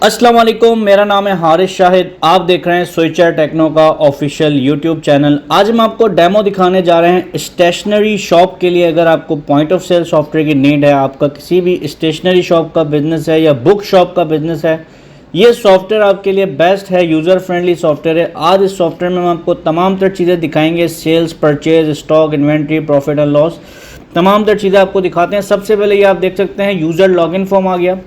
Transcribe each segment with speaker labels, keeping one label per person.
Speaker 1: अस्सलाम वालेकुम, मेरा नाम है हारिस शाहिद। आप देख रहे हैं स्विचर टेक्नो का ऑफिशियल यूट्यूब चैनल। आज हम आपको डेमो दिखाने जा रहे हैं स्टेशनरी शॉप के लिए। अगर आपको पॉइंट ऑफ सेल सॉफ्टवेयर की नीड है, आपका किसी भी स्टेशनरी शॉप का बिजनेस है या बुक शॉप का बिजनेस है, ये सॉफ्टवेयर आपके लिए बेस्ट है, यूज़र फ्रेंडली सॉफ्टवेयर है। आज इस सॉफ्टवेयर में हम आपको तमाम तर चीज़ें दिखाएंगे, sales, purchase, stock, inventory, profit and loss, तमाम तर चीज़ें आपको दिखाते हैं। सबसे पहले ये आप देख सकते हैं यूज़र लॉगिन फॉर्म आ गया।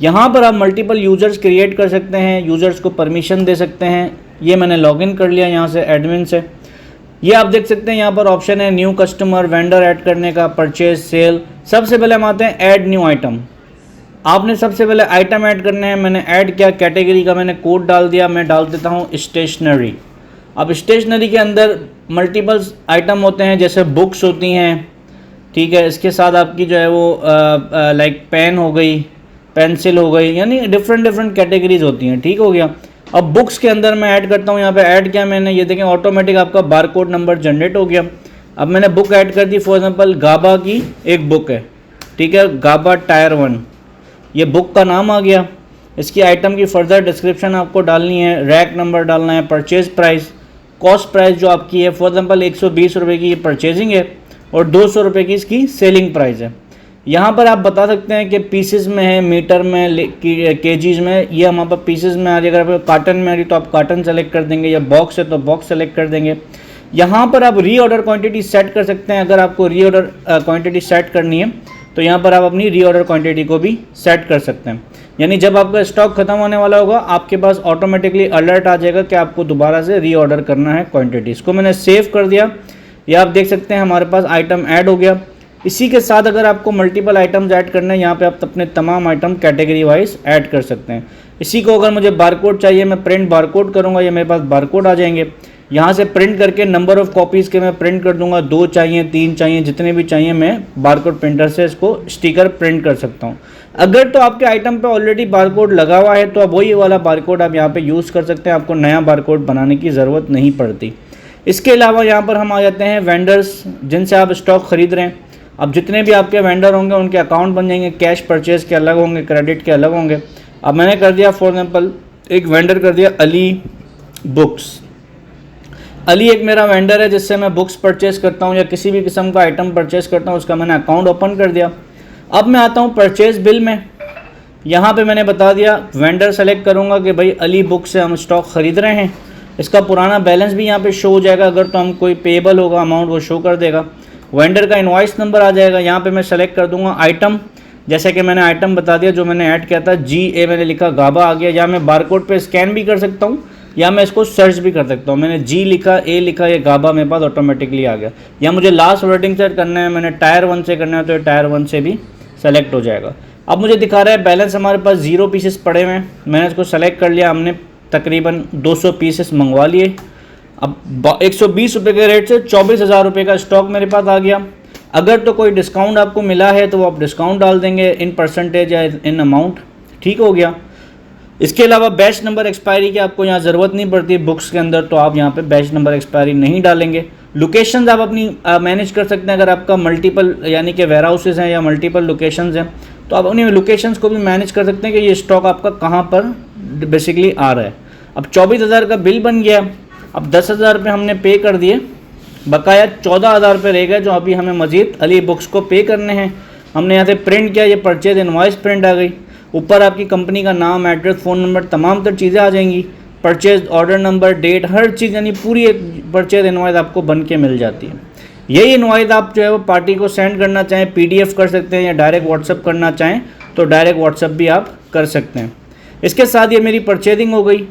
Speaker 1: यहाँ पर आप मल्टीपल यूज़र्स क्रिएट कर सकते हैं, यूज़र्स को परमिशन दे सकते हैं। ये मैंने लॉगिन कर लिया यहाँ से एडमिन से। ये आप देख सकते हैं यहाँ पर ऑप्शन है न्यू कस्टमर, वेंडर ऐड करने का, परचेज, सेल। सबसे पहले हम आते हैं ऐड न्यू आइटम। आपने सबसे पहले आइटम ऐड करने हैं। मैंने ऐड किया, कैटेगरी का मैंने कोड डाल दिया। मैं डाल देता हूँ स्टेशनरी। अब स्टेशनरी के अंदर मल्टीपल आइटम होते हैं, जैसे बुक्स होती हैं, ठीक है। इसके साथ आपकी जो है वो लाइक पेन हो गई, पेंसिल हो गई, यानी डिफरेंट कैटेगरीज होती हैं, ठीक हो गया। अब बुक्स के अंदर मैं ऐड करता हूँ। यहाँ पे ऐड किया मैंने, ये देखें ऑटोमेटिक आपका बारकोड नंबर जनरेट हो गया। अब मैंने बुक ऐड कर दी, फॉर एग्जांपल गाबा की एक बुक है, ठीक है, गाबा टायर 1। ये बुक का नाम आ गया। इसकी आइटम की फर्दर डिस्क्रिप्शन आपको डालनी है, रैक नंबर डालना है, परचेज प्राइस, कॉस्ट प्राइस जो आपकी है, फॉर एग्जाम्पल 120 रुपये की ये परचेजिंग है और 200 रुपये की इसकी सेलिंग प्राइस है। यहाँ पर आप बता सकते हैं कि पीसेस में है, मीटर में, केजीज में। ये हमारे पास पीसेस में आ रही है। अगर आप कार्टन में आ रही तो आप कार्टन सेलेक्ट कर देंगे, या बॉक्स है तो बॉक्स सेलेक्ट कर देंगे। यहाँ पर आप री ऑर्डर क्वांटिटी सेट कर सकते हैं। अगर आपको री ऑर्डर क्वांटिटी सेट करनी है तो यहाँ पर आप अपनी री ऑर्डर क्वांटिटी को भी सेट कर सकते हैं। यानी जब आपका स्टॉक खत्म होने वाला होगा, आपके पास ऑटोमेटिकली अलर्ट आ जाएगा कि आपको दोबारा से री ऑर्डर करना है क्वान्टिटी। इसको मैंने सेव कर दिया। ये आप देख सकते हैं हमारे पास आइटम ऐड हो गया। इसी के साथ अगर आपको मल्टीपल आइटम्स ऐड करना है, यहाँ पे आप अपने तमाम आइटम कैटेगरी वाइज ऐड कर सकते हैं। इसी को अगर मुझे बारकोड चाहिए, मैं प्रिंट बारकोड करूँगा, ये मेरे पास बारकोड आ जाएंगे। यहाँ से प्रिंट करके नंबर ऑफ़ कॉपीज़ के मैं प्रिंट कर दूंगा, 2 चाहिए, 3 चाहिए, जितने भी चाहिए मैं बारकोड प्रिंटर से इसको स्टिकर प्रिंट कर सकता हूँ। अगर तो आपके आइटम पे ऑलरेडी बारकोड लगा हुआ है तो आप वही वाला बारकोड आप यहाँ पे यूज़ कर सकते हैं, आपको नया बारकोड बनाने की ज़रूरत नहीं पड़ती। इसके अलावा यहाँ पर हम आ जाते हैं वेंडर्स, जिनसे आप स्टॉक ख़रीद रहे हैं। अब जितने भी आपके वेंडर होंगे उनके अकाउंट बन जाएंगे, कैश परचेज के अलग होंगे, क्रेडिट के अलग होंगे। अब मैंने कर दिया फॉर एग्जांपल एक वेंडर कर दिया अली बुक्स। अली एक मेरा वेंडर है जिससे मैं बुक्स परचेज करता हूँ या किसी भी किस्म का आइटम परचेज करता हूँ, उसका मैंने अकाउंट ओपन कर दिया। अब मैं आता हूँ परचेज बिल में। यहाँ पे मैंने बता दिया, वेंडर सेलेक्ट करूँगा कि भाई अली बुक से हम स्टॉक ख़रीद रहे हैं। इसका पुराना बैलेंस भी यहाँ पे शो हो जाएगा। अगर तो हम कोई पेएबल होगा अमाउंट वो शो कर देगा। वेंडर का इनवॉइस नंबर आ जाएगा। यहाँ पे मैं सेलेक्ट कर दूंगा आइटम, जैसे कि मैंने आइटम बता दिया जो मैंने ऐड किया था, GA मैंने लिखा, गाबा आ गया। या मैं बारकोड पे स्कैन भी कर सकता हूँ या मैं इसको सर्च भी कर सकता हूँ। मैंने G लिखा, A लिखा, ये गाबा मेरे पास ऑटोमेटिकली आ गया। या मुझे लास्ट वर्डिंग सेट करना है, मैंने टायर 1 से करना है तो ये टायर 1 से भी सेलेक्ट हो जाएगा। अब मुझे दिखा रहा है बैलेंस हमारे पास 0 पीसेस पड़े हुए हैं। मैंने इसको सेलेक्ट कर लिया। हमने तकरीबन 200 पीसेस मंगवा लिए। अब 120 रुपये के रेट से 24,000 रुपये का स्टॉक मेरे पास आ गया। अगर तो कोई डिस्काउंट आपको मिला है तो वो आप डिस्काउंट डाल देंगे इन परसेंटेज या इन अमाउंट, ठीक हो गया। इसके अलावा बैच नंबर एक्सपायरी की आपको यहाँ ज़रूरत नहीं पड़ती बुक्स के अंदर, तो आप यहाँ पे बैच नंबर एक्सपायरी नहीं डालेंगे। लोकेशंस आप अपनी मैनेज कर सकते हैं। अगर आपका मल्टीपल यानी कि वेयर हाउसेज हैं या मल्टीपल लोकेशंस हैं तो आप अपनी लोकेशंस को भी मैनेज कर सकते हैं कि ये स्टॉक आपका कहाँ पर बेसिकली आ रहा है। अब 24,000 का बिल बन गया। अब 10,000 रुपये हमने पे कर दिए, बकाया 14,000 रुपये रह गए जो अभी हमें मज़ीद अली बुक्स को पे करने हैं। हमने यहाँ से प्रिंट किया, ये परचेज इनवॉइस प्रिंट आ गई। ऊपर आपकी कंपनी का नाम, एड्रेस, फ़ोन नंबर, तमाम तर चीज़ें आ जाएंगी। परचेज ऑर्डर नंबर, डेट, हर चीज़, यानी पूरी एक परचेज इनवॉइस आपको बन के मिल जाती है। यही इनवॉइस आप जो है वो पार्टी को सेंड करना चाहें PDF कर सकते हैं, या डायरेक्ट व्हाट्सअप करना चाहें तो डायरेक्ट व्हाट्सअप भी आप कर सकते हैं। इसके साथ ये मेरी परचेजिंग हो गई।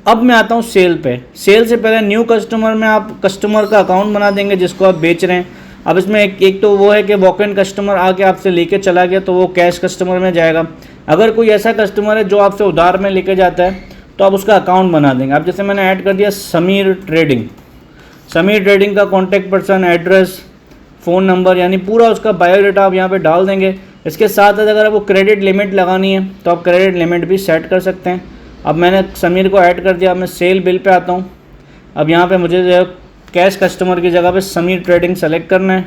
Speaker 1: अब मैं आता हूँ सेल पे। सेल से पहले न्यू कस्टमर में आप कस्टमर का अकाउंट बना देंगे जिसको आप बेच रहे हैं। अब इसमें एक तो वो है कि वॉक इन कस्टमर आके आपसे लेके चला गया तो वो कैश कस्टमर में जाएगा। अगर कोई ऐसा कस्टमर है जो आपसे उधार में लेके जाता है तो आप उसका अकाउंट बना देंगे। अब जैसे मैंने ऐड कर दिया समीर ट्रेडिंग। समीर ट्रेडिंग का contact person, address, phone number, यानी पूरा उसका बायोडाटा आप यहाँ पर डाल देंगे। इसके साथ अगर आपको क्रेडिट लिमिट लगानी है तो आप क्रेडिट लिमिट भी सेट कर सकते हैं। अब मैंने समीर को ऐड कर दिया। मैं सेल बिल पे आता हूँ। अब यहाँ पे मुझे जो है कैश कस्टमर की जगह पे समीर ट्रेडिंग सेलेक्ट करना है।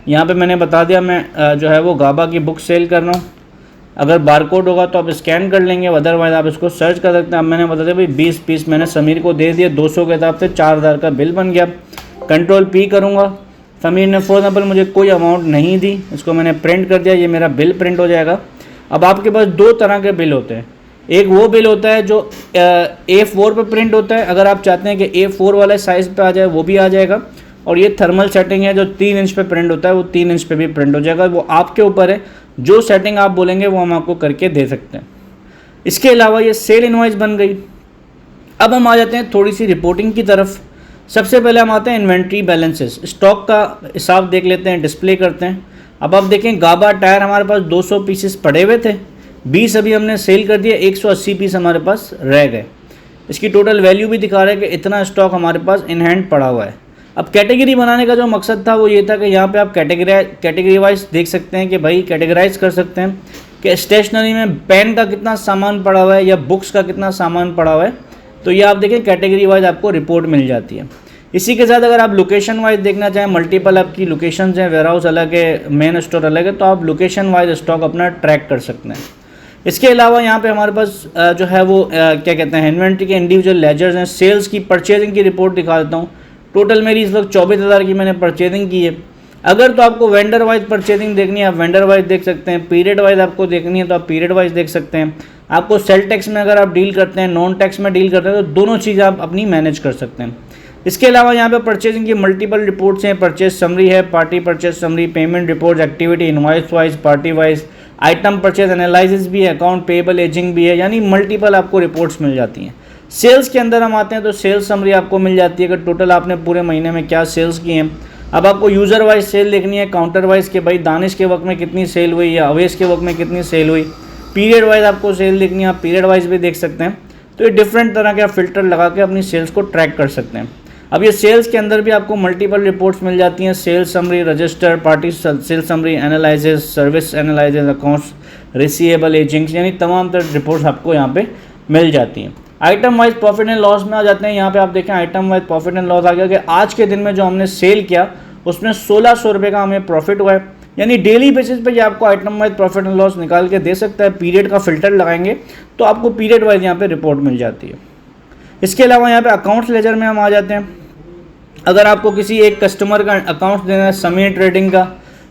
Speaker 1: यहाँ पे मैंने बता दिया मैं जो है वो गाबा की बुक सेल कर रहा हूँ। अगर बारकोड होगा तो आप स्कैन कर लेंगे, अदरवाइज आप इसको सर्च कर सकते हैं। अब मैंने बता दिया भाई 20 पीस मैंने समीर को दे दिया, 200 के हिसाब से 4000 का बिल बन गया। कंट्रोल P करूँगा, समीर ने फॉर एग्जाम्पल मुझे कोई अमाउंट नहीं दी, इसको मैंने प्रिंट कर दिया, ये मेरा बिल प्रिंट हो जाएगा। अब आपके पास दो तरह के बिल होते हैं, एक वो बिल होता है जो A4 पे प्रिंट होता है, अगर आप चाहते हैं कि A4 वाले साइज़ पे आ जाए वो भी आ जाएगा, और ये थर्मल सेटिंग है जो 3 इंच पे प्रिंट होता है, वो 3 इंच पे भी प्रिंट हो जाएगा। वो आपके ऊपर है, जो सेटिंग आप बोलेंगे वो हम आपको करके दे सकते हैं। इसके अलावा ये सेल इनवॉइस बन गई। अब हम आ जाते हैं थोड़ी सी रिपोर्टिंग की तरफ। सबसे पहले हम आते हैं इन्वेंट्री बैलेंसेस, स्टॉक का हिसाब देख लेते हैं, डिस्प्ले करते हैं। अब आप देखें गाबा टायर हमारे पास 200 पीसेस पड़े हुए थे, 20 अभी हमने सेल कर दिया, 180 पीस हमारे पास रह गए। इसकी टोटल वैल्यू भी दिखा रहा है कि इतना स्टॉक हमारे पास इन हैंड पड़ा हुआ है। अब कैटेगरी बनाने का जो मकसद था वो ये था कि यहाँ पे आप कैटेगरी वाइज देख सकते हैं कि भाई कैटेगराइज कर सकते हैं कि स्टेशनरी में पेन का कितना सामान पड़ा हुआ है या बुक्स का कितना सामान पड़ा हुआ है, तो ये आप देखें कैटेगरी वाइज आपको रिपोर्ट मिल जाती है। इसी के साथ अगर आप लोकेशन वाइज देखना चाहें, मल्टीपल आपकी लोकेशंस हैं, वेयर हाउस अलग है, मेन स्टोर अलग है, तो आप लोकेशन वाइज स्टॉक अपना ट्रैक कर सकते हैं। इसके अलावा यहाँ पे हमारे पास जो है वो क्या कहते हैं इन्वेंट्री के इंडिविजुअल लेजर्स हैं। सेल्स की परचेजिंग की रिपोर्ट दिखा देता हूँ। टोटल मेरी इस वक्त 24,000 की मैंने परचेजिंग की है। अगर तो आपको वेंडर वाइज परचेजिंग देखनी है आप वेंडर वाइज देख सकते हैं, पीरियड वाइज आपको देखनी है तो आप पीरियड वाइज देख सकते हैं। आपको सेल टैक्स में अगर आप डील करते हैं, नॉन टैक्स में डील करते हैं, तो दोनों चीज़ आप अपनी मैनेज कर सकते हैं। इसके अलावा यहाँ पे परचेजिंग की मल्टीपल रिपोर्ट्स हैं, परचेज समरी है, party purchase summary, payment report, activity invoice wise, party wise, item purchase analysis भी है, अकाउंट पेबल एजिंग भी है, यानी मल्टीपल आपको रिपोर्ट्स मिल जाती हैं। सेल्स के अंदर हम आते हैं तो सेल्स समरी आपको मिल जाती है कि टोटल आपने पूरे महीने में क्या सेल्स की हैं। अब आपको यूज़र वाइज सेल देखनी है, काउंटर वाइज के भाई दानिश के वक्त में कितनी सेल हुई या अवेश के वक्त में कितनी सेल हुई, पीरियड वाइज आपको सेल देखनी है, आप पीरियड वाइज भी देख सकते हैं। तो ये डिफरेंट तरह के आप फिल्टर लगा के अपनी सेल्स को ट्रैक कर सकते हैं। अब ये सेल्स के अंदर भी आपको मल्टीपल रिपोर्ट्स मिल जाती हैं, sales summary, register, party sale summary, analysis, service analysis, accounts receivable agings, यानी तमाम तरह रिपोर्ट्स आपको यहाँ पे मिल जाती हैं। Item wise profit and loss में आ जाते हैं। यहाँ पे आप देखें item wise profit and loss आ गया कि आज के दिन में जो हमने सेल किया उसमें 1600 रुपये का हमें प्रॉफिट हुआ है, यानी डेली बेसिस पे ये आपको item wise profit and loss निकाल के दे सकता है। पीरियड का फिल्टर लगाएंगे तो आपको पीरियड वाइज यहाँ पे रिपोर्ट मिल जाती है। इसके अलावा यहाँ पे अकाउंट्स लेजर में हम आ जाते हैं। अगर आपको किसी एक कस्टमर का अकाउंट देना है समीर ट्रेडिंग का,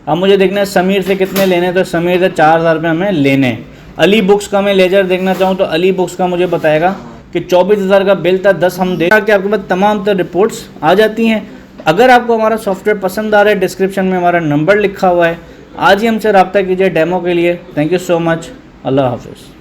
Speaker 1: अब मुझे देखना है समीर से कितने लेने हैं, तो समीर से 4000 रुपये हमें लेने हैं। अली बुक्स का मैं लेजर देखना चाहूँ तो अली बुक्स का मुझे बताएगा कि 24,000 का बिल था, 10 हम दे कि आपके पास तमाम तरह रिपोर्ट्स आ जाती हैं। अगर आपको हमारा सॉफ्टवेयर पसंद आ रहा है, डिस्क्रिप्शन में हमारा नंबर लिखा हुआ है, आज ही हमसे रब्ता कीजिए डेमो के लिए। Thank you so much. Allah हाफिज़।